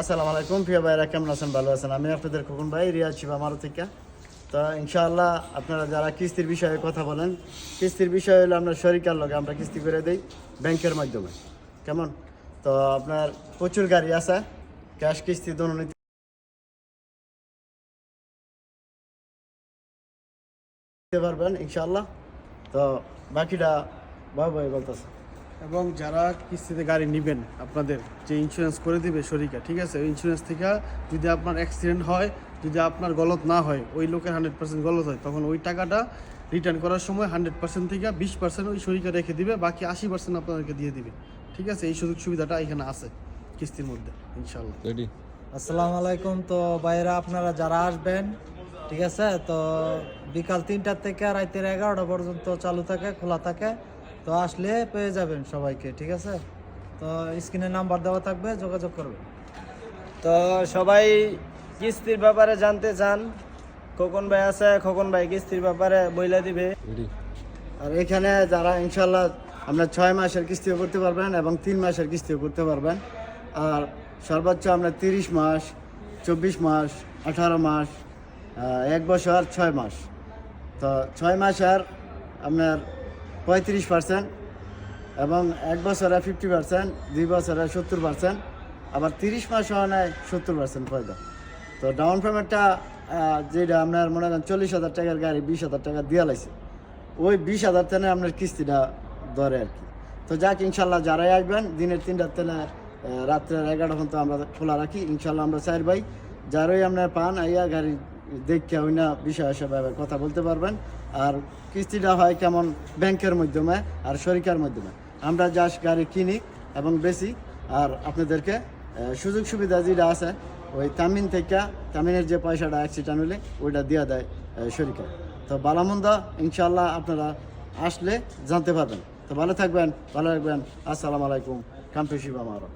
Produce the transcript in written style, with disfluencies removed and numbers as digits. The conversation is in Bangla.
আসসালামু আলাইকুম প্রিয় ভাইরা, কেমন আছেন? ভালো আছেন? আমি আপনাদের খোকন ভাই, রিয়াজ শিবা মারু থেকে। তো ইনশাআল্লাহ আপনারা যারা কিস্তির বিষয়ে কথা বলেন, কিস্তির বিষয় হলো আমরা শরিকার লগে আমরা কিস্তি করে দিই ব্যাংকের মাধ্যমে। কেমন? তো আপনার প্রচুর গাড়ি আছে, ক্যাশ কিস্তি দোনো নিতে পারবেন ইনশাআল্লাহ। তো বাকিটা বাবু ভাই বলতেছে। এবং যারা কিস্তিতে গাড়ি নেবেন আপনাদের যে ইন্স্যুরেন্স করে দিবে শরিকা, ঠিক আছে, ওই ইন্স্যুরেন্স থেকে যদি আপনার অ্যাক্সিডেন্ট হয়, যদি আপনার গলত না হয়, ওই লোকের 100% গলত হয়, তখন ওই টাকাটা রিটার্ন করার সময় 100% থেকে 20% ওই শরিকা রেখে দিবে, বাকি 80% আপনাদেরকে দিয়ে দিবে। ঠিক আছে, এই সুযোগ সুবিধাটা এখানে আছে কিস্তির মধ্যে ইনশাল্লাহ। আসসালামু আলাইকুম। তো ভাইরা, আপনারা যারা আসবেন, ঠিক আছে, তো বিকাল 3টার থেকে রাতের 11টা পর্যন্ত চালু থাকে, খোলা থাকে। তো আসলে পেয়ে যাবেন সবাইকে, ঠিক আছে। তো স্ক্রিনে নাম্বার দেওয়া থাকবে, যোগাযোগ করবেন। তো সবাই কিস্তির ব্যাপারে জানতে চান, খোকন ভাই আছে, খোকন ভাই কিস্তির ব্যাপারে বইলা দিবে। আর এখানে যারা ইনশাল্লাহ আপনার 6 মাসের কিস্তিও করতে পারবেন এবং 3 মাসের কিস্তিও করতে পারবেন। আর সর্বোচ্চ আমরা 30 মাস, 24 মাস, 18 মাস, 1 বছর, 6 মাস। তো 6 মাসের আপনার 35% এবং 1 বছরে 50%, 2 বছরে 70%, আবার 30 মাস হয় নাই 70% পয়দা। তো ডাউন পেমেন্টটা যেটা আপনার মনে করেন 40,000 টাকার গাড়ি 20,000 টাকা দিয়া লাইছে, ওই 20,000 তেনে আপনার কিস্তিটা ধরে আর কি। তো যাক, ইনশাল্লাহ যারাই আসবেন দিনের 3টার তেনে রাত্রের 11টা পর্যন্ত আমরা খোলা রাখি ইনশাল্লাহ। আমরা চাই ভাই যারাই আপনার পান আইয়া গাড়ি দেখে ওই না বিষয় হিসাবে কথা বলতে পারবেন। আর কিস্তিটা হয় কেমন, ব্যাংকের মাধ্যমে আর শরিকার মাধ্যমে। আমরা জাস্ট গাড়ি কিনি এবং বেশি, আর আপনাদেরকে সুযোগ সুবিধা যেটা আছে ওই তামিনের যে পয়সাটা অ্যাক্সিডেন্ট হলে ওইটা দিয়ে দেয় শরিকা। তো ভালোমন্দ ইনশাল্লাহ আপনারা আসলে জানতে পারবেন। তো ভালো থাকবেন, ভালো রাখবেন। আসসালামু আলাইকুম। কান্টু শিবা মারো।